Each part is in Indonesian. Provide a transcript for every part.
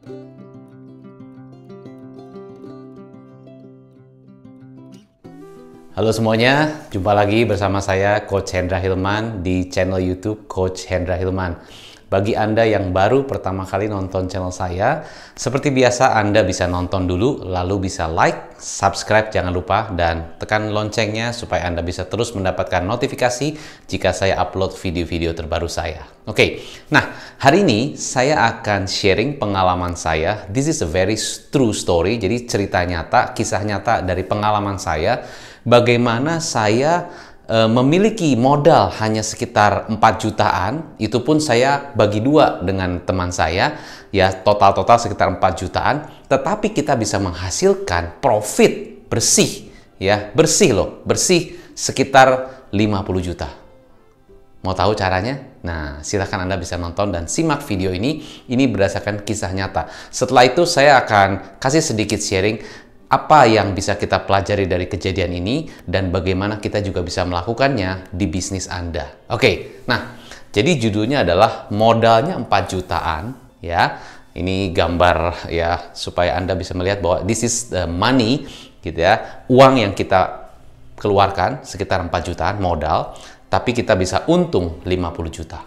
Halo semuanya, jumpa lagi bersama saya Coach Hendra Hilman di channel YouTube Coach Hendra Hilman. Bagi Anda yang baru pertama kali nonton channel saya, seperti biasa Anda bisa nonton dulu, lalu bisa like, subscribe jangan lupa, dan tekan loncengnya supaya Anda bisa terus mendapatkan notifikasi jika saya upload video-video terbaru saya. Oke, nah hari ini saya akan sharing pengalaman saya. This is a very true story, jadi cerita nyata, kisah nyata dari pengalaman saya. Bagaimana saya memiliki modal hanya sekitar 4 jutaan, itu pun saya bagi dua dengan teman saya, ya total sekitar 4 jutaan, tetapi kita bisa menghasilkan profit bersih, ya bersih loh, bersih sekitar 50 juta. Mau tahu caranya? Nah, silahkan Anda bisa nonton dan simak video ini berdasarkan kisah nyata. Setelah itu saya akan kasih sedikit sharing apa yang bisa kita pelajari dari kejadian ini dan bagaimana kita juga bisa melakukannya di bisnis Anda. Oke, nah jadi judulnya adalah modalnya 4 jutaan ya. Ini gambar ya supaya Anda bisa melihat bahwa this is the money gitu ya. Uang yang kita keluarkan sekitar 4 jutaan modal, tapi kita bisa untung 50 juta.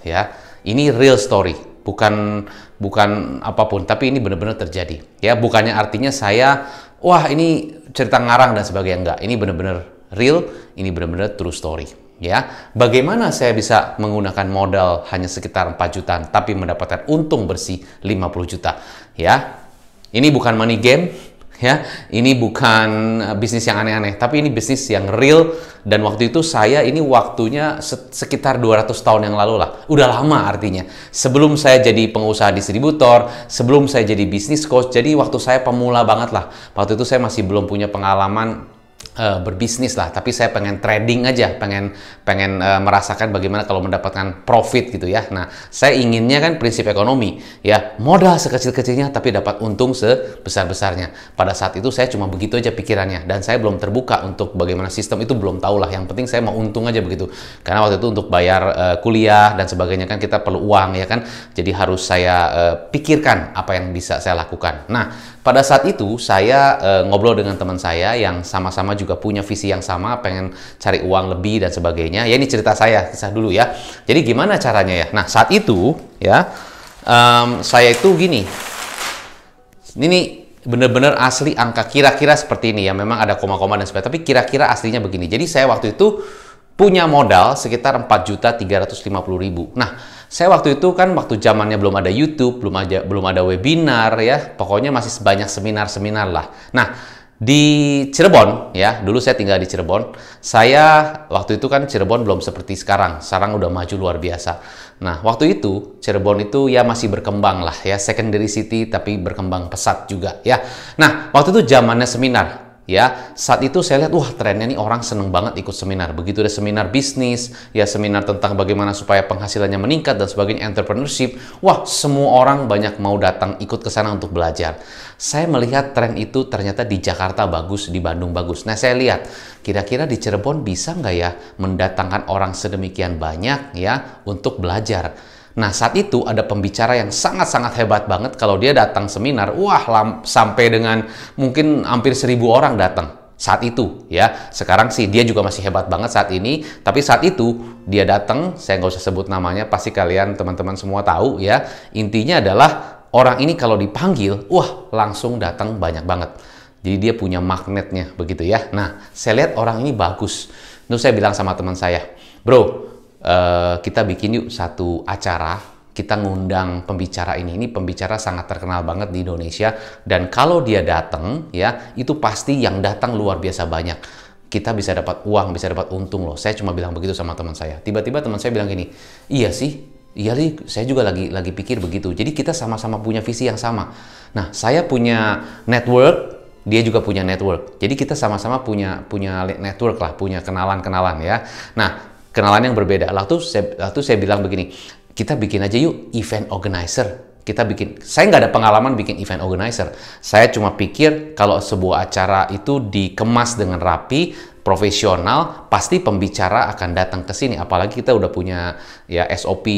Ya. Ini real story. Bukan apapun, tapi ini benar-benar terjadi. Ya, bukannya artinya saya, wah ini cerita ngarang dan sebagainya, enggak. Ini benar-benar real, ini benar-benar true story. Ya, bagaimana saya bisa menggunakan modal hanya sekitar 4 jutaan, tapi mendapatkan untung bersih 50 juta. Ya, ini bukan money game. Ya, ini bukan bisnis yang aneh-aneh, tapi ini bisnis yang real. Dan waktu itu saya ini waktunya sekitar 200 tahun yang lalu lah. Udah lama artinya. Sebelum saya jadi pengusaha distributor, sebelum saya jadi bisnis coach, jadi waktu saya pemula banget lah. Waktu itu saya masih belum punya pengalaman berbisnis lah, tapi saya pengen trading aja, pengen merasakan bagaimana kalau mendapatkan profit gitu ya. Nah, saya inginnya kan prinsip ekonomi ya, modal sekecil-kecilnya tapi dapat untung sebesar-besarnya. Pada saat itu saya cuma begitu aja pikirannya dan saya belum terbuka untuk bagaimana sistem itu, belum tahu lah. Yang penting saya mau untung aja begitu. Karena waktu itu untuk bayar kuliah dan sebagainya kan kita perlu uang ya kan. Jadi harus saya pikirkan apa yang bisa saya lakukan. Nah, pada saat itu saya ngobrol dengan teman saya yang sama-sama juga punya visi yang sama, pengen cari uang lebih dan sebagainya. Ya ini cerita saya, kisah dulu ya. Jadi gimana caranya ya? Nah saat itu ya saya itu gini. Ini bener-bener asli angka kira-kira seperti ini ya. Memang ada koma-koma dan sebagainya, tapi kira-kira aslinya begini. Jadi saya waktu itu punya modal sekitar 4.350.000. Nah, saya waktu itu kan waktu zamannya belum ada YouTube, belum ada webinar ya. Pokoknya masih banyak seminar-seminar lah. Nah, di Cirebon ya, dulu saya tinggal di Cirebon. Saya waktu itu kan Cirebon belum seperti sekarang. Sekarang udah maju luar biasa. Nah, waktu itu Cirebon itu ya masih berkembang lah ya, secondary city tapi berkembang pesat juga ya. Nah, waktu itu zamannya seminar. Ya, saat itu saya lihat, wah trennya nih orang seneng banget ikut seminar. Begitu ada seminar bisnis, ya seminar tentang bagaimana supaya penghasilannya meningkat dan sebagainya, entrepreneurship. Wah, semua orang banyak mau datang ikut ke sana untuk belajar. Saya melihat tren itu ternyata di Jakarta bagus, di Bandung bagus. Nah, saya lihat, kira-kira di Cirebon bisa nggak ya mendatangkan orang sedemikian banyak ya untuk belajar. Nah, saat itu ada pembicara yang sangat-sangat hebat banget. Kalau dia datang seminar, wah sampai dengan mungkin hampir 1.000 orang datang. Saat itu ya, sekarang sih dia juga masih hebat banget saat ini. Tapi saat itu dia datang, saya nggak usah sebut namanya, pasti kalian teman-teman semua tahu ya. Intinya adalah orang ini kalau dipanggil, wah langsung datang banyak banget. Jadi dia punya magnetnya begitu ya. Nah, saya lihat orang ini bagus. Terus saya bilang sama teman saya, bro, kita bikin yuk satu acara, kita ngundang pembicara ini pembicara sangat terkenal banget di Indonesia, dan kalau dia datang ya itu pasti yang datang luar biasa banyak, kita bisa dapat uang, bisa dapat untung loh. Saya cuma bilang begitu sama teman saya. Tiba-tiba teman saya bilang gini, iya sih, saya juga lagi pikir begitu. Jadi kita sama-sama punya visi yang sama. Nah, saya punya network, dia juga punya network. Jadi kita sama-sama punya network lah, punya kenalan-kenalan ya. Nah, kenalan yang berbeda. Lalu saya bilang begini, kita bikin aja yuk event organizer. Saya nggak ada pengalaman bikin event organizer. Saya cuma pikir kalau sebuah acara itu dikemas dengan rapi, profesional, pasti pembicara akan datang ke sini. Apalagi kita udah punya ya SOP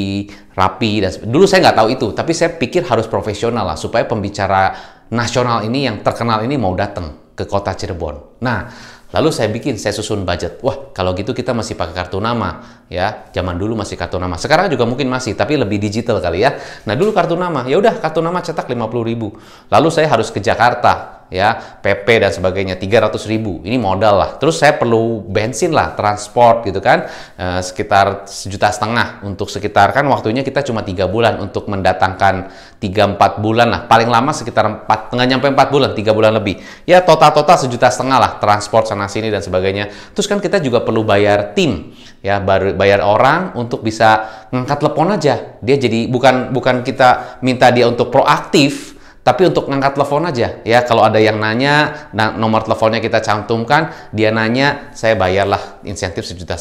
rapi dan dulu saya nggak tahu itu, tapi saya pikir harus profesional lah supaya pembicara nasional ini yang terkenal ini mau datang ke kota Cirebon. Nah, lalu saya susun budget. Wah, kalau gitu kita masih pakai kartu nama, ya. Zaman dulu masih kartu nama. Sekarang juga mungkin masih, tapi lebih digital kali ya. Nah, dulu kartu nama. Ya udah, kartu nama cetak 50.000. Lalu saya harus ke Jakarta, ya, PP dan sebagainya 300.000. Ini modal lah. Terus saya perlu bensin lah, transport gitu kan. Sekitar 1,5 juta untuk sekitar, kan waktunya kita cuma 3 bulan untuk mendatangkan 3-4 bulan lah. Paling lama sekitar 4, nggak nyampe 4 bulan, 3 bulan lebih. Ya total 1,5 juta lah, transport sana sini dan sebagainya. Terus kan kita juga perlu bayar tim, ya, bayar orang untuk bisa ngangkat telepon aja. Dia jadi bukan kita minta dia untuk proaktif, tapi untuk ngangkat telepon aja, ya. Kalau ada yang nanya, nomor teleponnya kita cantumkan, dia nanya, saya bayarlah insentif 1,5 juta.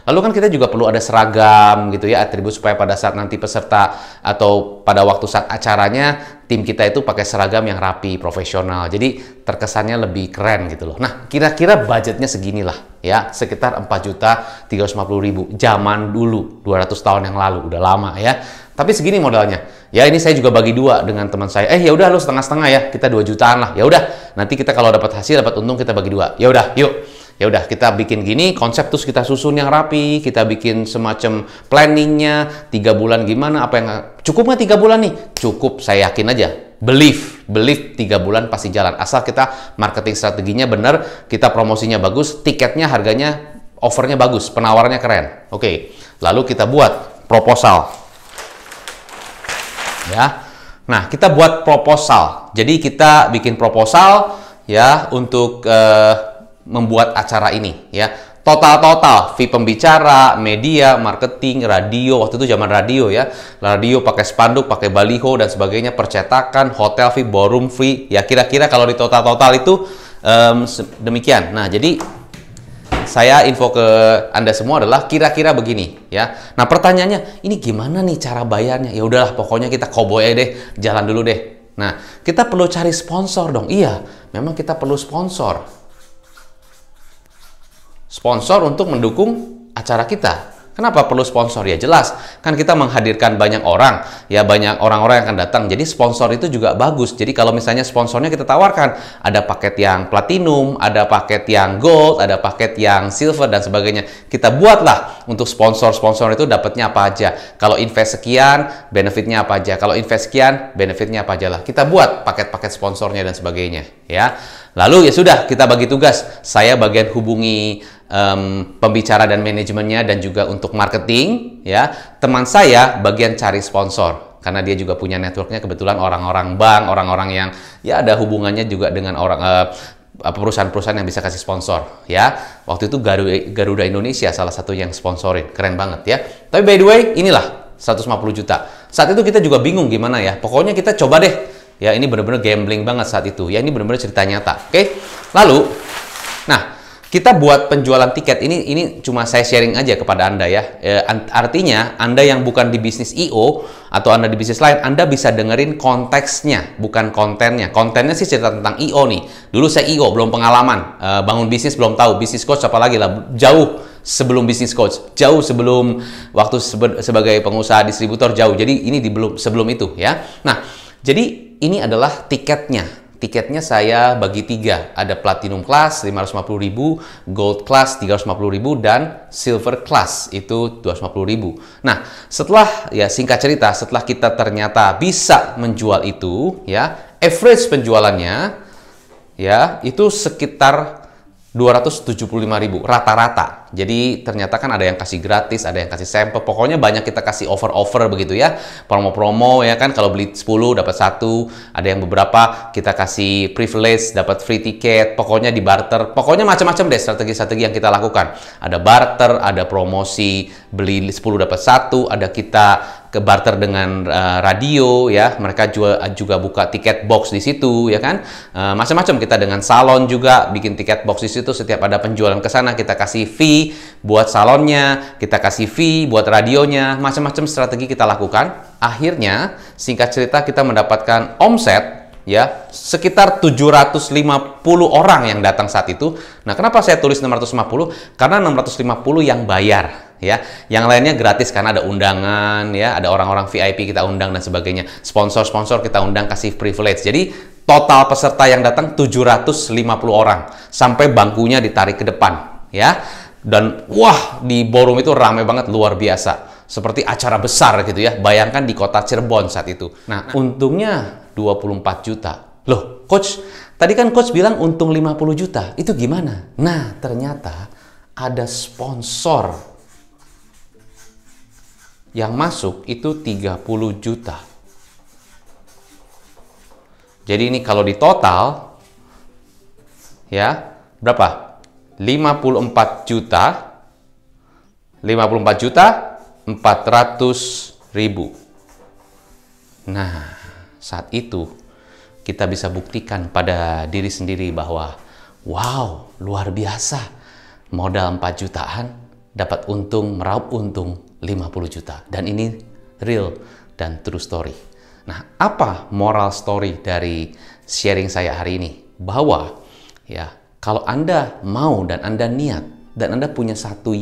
Lalu kan kita juga perlu ada seragam gitu ya, atribut supaya pada saat nanti peserta atau pada waktu saat acaranya, tim kita itu pakai seragam yang rapi, profesional. Jadi terkesannya lebih keren gitu loh. Nah, kira-kira budgetnya seginilah, ya, sekitar 4.350.000 zaman dulu, 200 tahun yang lalu, udah lama ya. Tapi segini modalnya. Ya, ini saya juga bagi 2 dengan teman saya. Ya udah, lu setengah-setengah ya, kita 2 jutaan lah. Ya udah, nanti kita kalau dapat hasil, dapat untung, kita bagi 2. Ya udah, yuk. Ya udah, kita bikin gini konsep, terus kita susun yang rapi, kita bikin semacam planningnya 3 bulan gimana, apa yang cukup nggak 3 bulan nih? Cukup, saya yakin aja. Believe 3 bulan pasti jalan. Asal kita marketing strateginya bener, kita promosinya bagus, tiketnya harganya, offernya bagus, penawarannya keren. Oke, lalu kita buat proposal. Ya, nah kita buat proposal. Jadi kita bikin proposal ya untuk membuat acara ini ya. Total fee pembicara, media, marketing, radio. Waktu itu zaman radio ya. Radio pakai spanduk, pakai baliho dan sebagainya, percetakan, hotel fee, ballroom fee. Ya kira-kira kalau di total itu demikian. Nah, jadi saya info ke Anda semua adalah kira-kira begini ya. Nah, pertanyaannya, ini gimana nih cara bayarnya? Ya udahlah, pokoknya kita cowboy aja deh, jalan dulu deh. Nah, kita perlu cari sponsor dong. Iya, memang kita perlu sponsor. Sponsor untuk mendukung acara kita. Kenapa perlu sponsor? Ya jelas, kan kita menghadirkan banyak orang, ya banyak orang-orang yang akan datang. Jadi sponsor itu juga bagus. Jadi kalau misalnya sponsornya kita tawarkan, ada paket yang platinum, ada paket yang gold, ada paket yang silver dan sebagainya. Kita buatlah untuk sponsor-sponsor itu dapatnya apa aja. Kalau invest sekian, benefitnya apa aja. Kalau invest sekian, benefitnya apa aja lah. Kita buat paket-paket sponsornya dan sebagainya, ya. Lalu ya sudah, kita bagi tugas. Saya bagian hubungi pembicara dan manajemennya dan juga untuk marketing, ya. Teman saya bagian cari sponsor karena dia juga punya networknya, kebetulan orang-orang bank, orang-orang yang ya ada hubungannya juga dengan orang perusahaan-perusahaan yang bisa kasih sponsor, ya. Waktu itu Garuda Indonesia salah satu yang sponsorin, keren banget ya. Tapi by the way, inilah 150 juta. Saat itu kita juga bingung gimana ya. Pokoknya kita coba deh. Ya, ini benar-benar gambling banget saat itu. Ya, ini benar-benar cerita nyata. Oke. Lalu, nah, kita buat penjualan tiket ini cuma saya sharing aja kepada Anda ya. Artinya Anda yang bukan di bisnis IO atau Anda di bisnis lain, Anda bisa dengerin konteksnya, bukan kontennya. Kontennya sih cerita tentang IO nih. Dulu saya IO, belum pengalaman, bangun bisnis belum tahu, bisnis coach apalagi lah, jauh sebelum bisnis coach, jauh sebelum waktu sebagai pengusaha distributor, jauh. Jadi ini sebelum itu ya. Nah, jadi ini adalah tiketnya. Tiketnya saya bagi 3. Ada Platinum Class 550.000, Gold Class 350.000, dan Silver Class itu 250.000. Nah, setelah ya singkat cerita, setelah kita ternyata bisa menjual itu, ya average penjualannya ya itu sekitar 275.000 rata-rata. Jadi ternyata kan ada yang kasih gratis, ada yang kasih sampel. Pokoknya banyak kita kasih offer-offer begitu ya. Promo-promo ya kan, kalau beli 10 dapat 1. Ada yang beberapa kita kasih privilege, dapat free tiket. Pokoknya di barter. Pokoknya macam-macam deh strategi-strategi yang kita lakukan. Ada barter, ada promosi beli 10 dapat 1, ada kita ke barter dengan radio ya, mereka juga buka tiket box di situ ya kan, macam-macam. Kita dengan salon juga bikin tiket box di situ. Setiap ada penjualan ke sana kita kasih fee buat salonnya, kita kasih fee buat radionya, macam-macam strategi kita lakukan. Akhirnya singkat cerita kita mendapatkan omset ya, sekitar 750 orang yang datang saat itu. Nah, kenapa saya tulis 650? Karena 650 yang bayar, ya. Yang lainnya gratis karena ada undangan, ya, ada orang-orang VIP kita undang dan sebagainya. Sponsor-sponsor kita undang, kasih privilege. Jadi, total peserta yang datang 750 orang sampai bangkunya ditarik ke depan, ya. Dan wah, di ballroom itu ramai banget, luar biasa. Seperti acara besar gitu ya. Bayangkan di kota Cirebon saat itu. Nah, untungnya 24 juta. Loh, Coach, tadi kan Coach bilang untung 50 juta. Itu gimana? Nah, ternyata ada sponsor yang masuk itu 30 juta. Jadi ini kalau di total, ya, berapa? 54 juta. 54 juta 400.000. Nah, saat itu kita bisa buktikan pada diri sendiri bahwa wow, luar biasa. Modal 4 jutaan dapat untung, meraup untung 50 juta. Dan ini real dan true story. Nah, apa moral story dari sharing saya hari ini? Bahwa ya, kalau Anda mau dan Anda niat dan Anda punya satu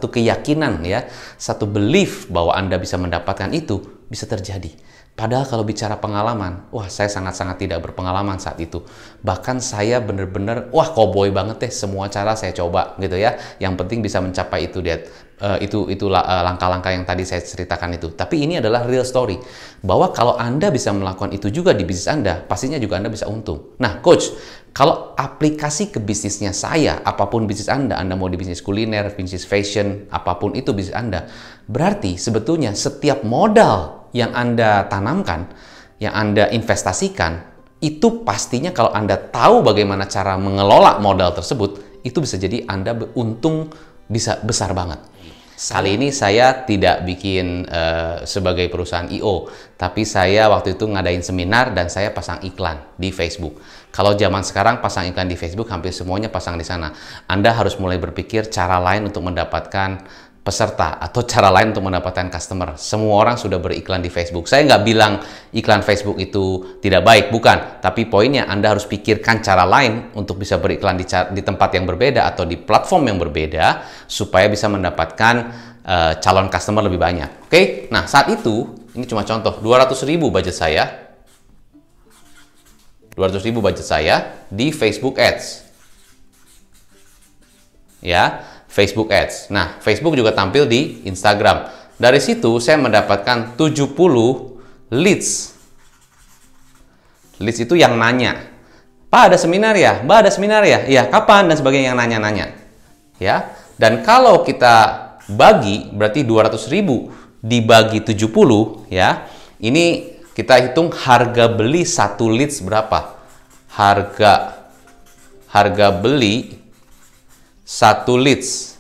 keyakinan ya, satu belief bahwa Anda bisa mendapatkan itu, bisa terjadi. Padahal kalau bicara pengalaman, wah, saya sangat-sangat tidak berpengalaman saat itu. Bahkan saya bener-bener, wah, cowboy banget deh, semua cara saya coba gitu ya. Yang penting bisa mencapai itu, langkah-langkah yang tadi saya ceritakan itu. Tapi ini adalah real story, bahwa kalau Anda bisa melakukan itu juga di bisnis Anda, pastinya juga Anda bisa untung. Nah, Coach, kalau aplikasi ke bisnisnya saya, apapun bisnis Anda mau di bisnis kuliner, bisnis fashion, apapun itu bisnis Anda, berarti sebetulnya setiap modal yang Anda tanamkan, yang Anda investasikan, itu pastinya kalau Anda tahu bagaimana cara mengelola modal tersebut, itu bisa jadi Anda untung bisa besar banget. Kali ini saya tidak bikin sebagai perusahaan I.O., tapi saya waktu itu ngadain seminar dan saya pasang iklan di Facebook. Kalau zaman sekarang pasang iklan di Facebook, hampir semuanya pasang di sana. Anda harus mulai berpikir cara lain untuk mendapatkan peserta atau cara lain untuk mendapatkan customer. Semua orang sudah beriklan di Facebook. Saya nggak bilang iklan Facebook itu tidak baik, bukan. Tapi poinnya Anda harus pikirkan cara lain untuk bisa beriklan di tempat yang berbeda atau di platform yang berbeda supaya bisa mendapatkan calon customer lebih banyak. Oke? Nah, saat itu, ini cuma contoh, 200.000 budget saya. 200.000 budget saya di Facebook Ads. Ya, Facebook Ads. Nah, Facebook juga tampil di Instagram. Dari situ saya mendapatkan 70 leads. Leads itu yang nanya, Pak, ada seminar ya? Mbak, ada seminar ya? Iya, kapan? Dan sebagainya, yang nanya-nanya. Ya. Dan kalau kita bagi, berarti 200.000 dibagi 70, ya. Ini kita hitung harga beli satu leads berapa? Harga beli satu leads.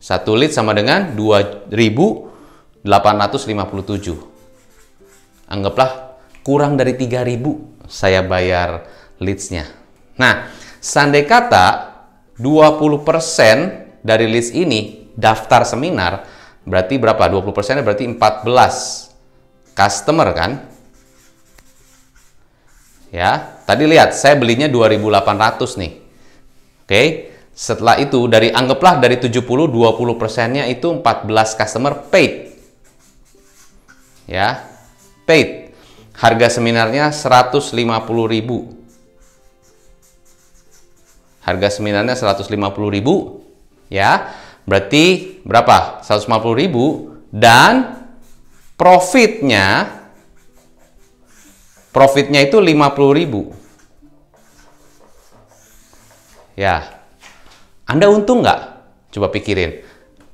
Satu leads sama dengan 2.857. Anggaplah kurang dari 3.000 saya bayar leads-nya. Nah, seandai kata 20% dari leads ini daftar seminar, berarti berapa? 20% berarti 14 customer kan? Ya, tadi lihat saya belinya 2.800 nih. Oke, setelah itu anggaplah dari 70, 20%-nya itu 14 customer paid. Ya, paid. Harga seminarnya 150.000. Harga seminarnya 150.000, ya. Berarti berapa? 150.000 dan profitnya itu 50.000. Ya, Anda untung nggak? Coba pikirin.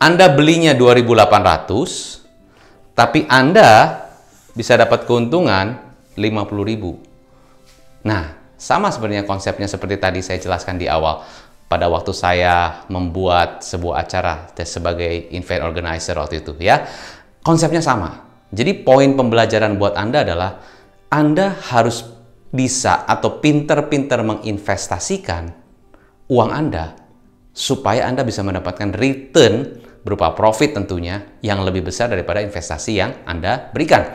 Anda belinya 2.800, tapi Anda bisa dapat keuntungan 50.000. Nah, sama sebenarnya konsepnya seperti tadi saya jelaskan di awal. Pada waktu saya membuat sebuah acara sebagai event organizer waktu itu, ya. Konsepnya sama. Jadi poin pembelajaran buat Anda adalah Anda harus bisa atau pinter-pinter menginvestasikan uang Anda supaya Anda bisa mendapatkan return berupa profit tentunya yang lebih besar daripada investasi yang Anda berikan.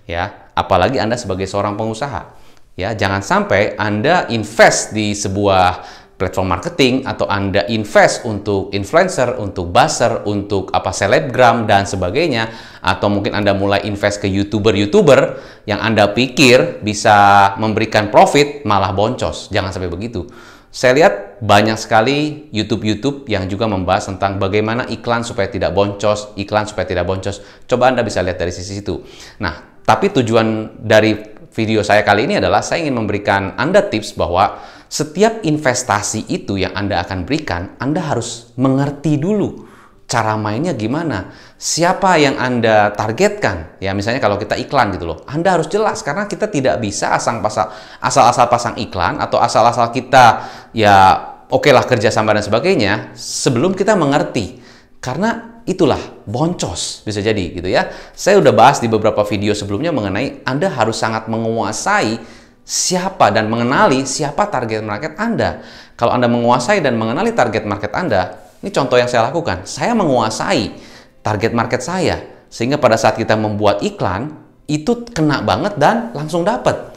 Ya, apalagi Anda sebagai seorang pengusaha. Ya, jangan sampai Anda invest di sebuah platform marketing atau Anda invest untuk influencer, untuk buzzer, untuk selebgram dan sebagainya, atau mungkin Anda mulai invest ke YouTuber yang Anda pikir bisa memberikan profit malah boncos. Jangan sampai begitu. Saya lihat banyak sekali YouTube yang juga membahas tentang bagaimana iklan supaya tidak boncos, Coba Anda bisa lihat dari sisi itu. Nah, tapi tujuan dari video saya kali ini adalah saya ingin memberikan Anda tips bahwa setiap investasi itu yang Anda akan berikan, Anda harus mengerti dulu cara mainnya gimana, siapa yang Anda targetkan. Ya, misalnya kalau kita iklan gitu loh, Anda harus jelas karena kita tidak bisa asal-asal pasang iklan atau asal-asal kita ya oke lah kerja sama dan sebagainya sebelum kita mengerti. Karena itulah boncos bisa jadi gitu ya. Saya udah bahas di beberapa video sebelumnya mengenai Anda harus sangat menguasai siapa dan mengenali siapa target market Anda. Kalau Anda menguasai dan mengenali target market Anda, ini contoh yang saya lakukan. Saya menguasai target market saya, sehingga pada saat kita membuat iklan, itu kena banget dan langsung dapat.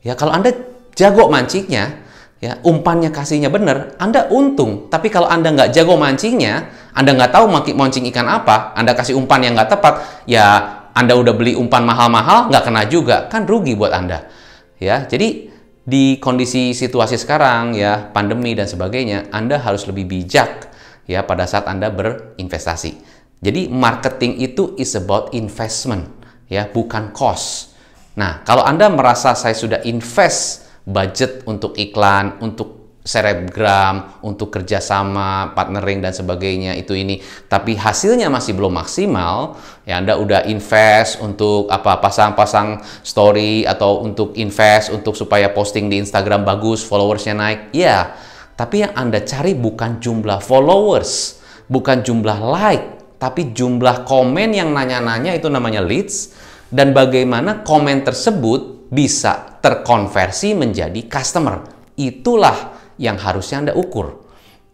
Ya, kalau Anda jago mancingnya, ya umpannya kasihnya bener, Anda untung. Tapi kalau Anda nggak jago mancingnya, Anda nggak tahu mancing ikan apa, Anda kasih umpan yang nggak tepat, ya Anda udah beli umpan mahal-mahal, nggak kena juga, kan rugi buat Anda. Ya, jadi di kondisi situasi sekarang ya, pandemi dan sebagainya, Anda harus lebih bijak ya pada saat Anda berinvestasi. Jadi marketing itu is about investment ya, bukan cost. Nah, kalau Anda merasa saya sudah invest budget untuk iklan, untuk selebgram, untuk kerjasama, partnering dan sebagainya ini, tapi hasilnya masih belum maksimal, ya Anda udah invest untuk pasang-pasang story atau untuk invest untuk supaya posting di Instagram bagus, followersnya naik, ya. Tapi yang Anda cari bukan jumlah followers, bukan jumlah like, tapi jumlah komen yang nanya-nanya, itu namanya leads, dan bagaimana komen tersebut bisa terkonversi menjadi customer. Itulah yang harusnya Anda ukur.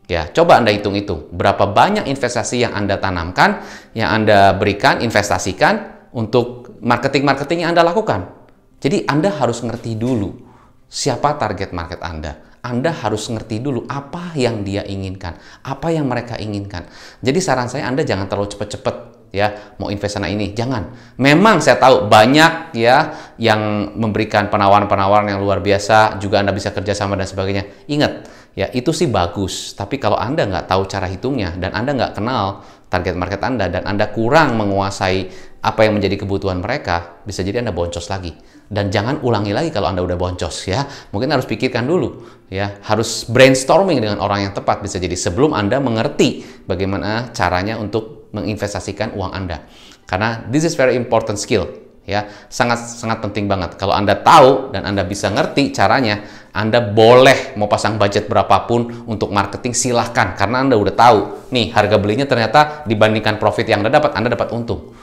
Ya, coba Anda hitung-hitung berapa banyak investasi yang Anda tanamkan, yang Anda berikan, investasikan untuk marketing-marketing yang Anda lakukan. Jadi Anda harus ngerti dulu siapa target market Anda. Anda harus ngerti dulu apa yang dia inginkan, apa yang mereka inginkan. Jadi saran saya Anda jangan terlalu cepat-cepat ya mau invest sana ini, jangan. Memang saya tahu banyak ya yang memberikan penawaran-penawaran yang luar biasa, juga Anda bisa kerjasama dan sebagainya. Ingat ya, itu sih bagus, tapi kalau Anda nggak tahu cara hitungnya dan Anda nggak kenal target market Anda dan Anda kurang menguasai apa yang menjadi kebutuhan mereka, bisa jadi Anda boncos lagi. Dan jangan ulangi lagi kalau Anda udah boncos ya. Mungkin harus pikirkan dulu ya, harus brainstorming dengan orang yang tepat bisa jadi sebelum Anda mengerti bagaimana caranya untuk menginvestasikan uang Anda. Karena this is very important skill ya, sangat penting banget. Kalau Anda tahu dan Anda bisa ngerti caranya, Anda boleh mau pasang budget berapapun untuk marketing, silahkan, karena Anda udah tahu nih harga belinya ternyata dibandingkan profit yang Anda dapat untung.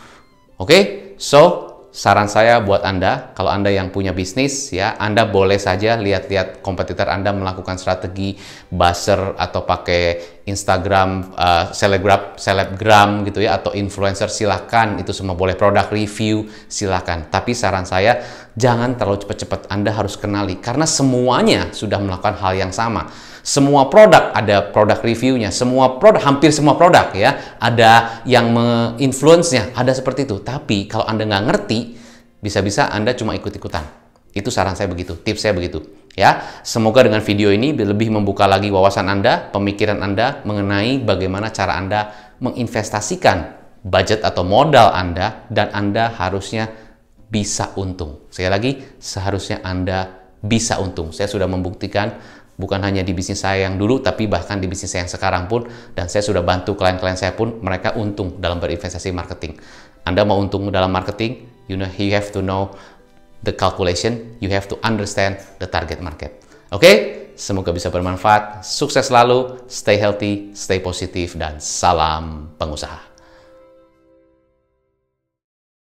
Oke, so saran saya buat Anda, kalau Anda yang punya bisnis ya, Anda boleh saja lihat-lihat kompetitor Anda melakukan strategi buzzer atau pakai Instagram, selebgram gitu ya, atau influencer, silahkan, itu semua boleh. Product review silahkan, tapi saran saya jangan terlalu cepat-cepat. Anda harus kenali karena semuanya sudah melakukan hal yang sama. Semua produk ada produk reviewnya, semua produk, hampir semua produk ya, ada yang menginfluence-nya, ada seperti itu. Tapi kalau Anda nggak ngerti, bisa-bisa Anda cuma ikut-ikutan. Itu saran saya begitu, tips saya begitu. Ya, semoga dengan video ini lebih membuka lagi wawasan Anda, pemikiran Anda mengenai bagaimana cara Anda menginvestasikan budget atau modal Anda, dan Anda harusnya bisa untung. Sekali lagi, seharusnya Anda bisa untung. Saya sudah membuktikan bukan hanya di bisnis saya yang dulu, tapi bahkan di bisnis saya yang sekarang pun, dan saya sudah bantu klien-klien saya pun, mereka untung dalam berinvestasi marketing. Anda mau untung dalam marketing, you have to know the calculation, you have to understand the target market. Oke? Semoga bisa bermanfaat. Sukses selalu, stay healthy, stay positif, dan salam pengusaha.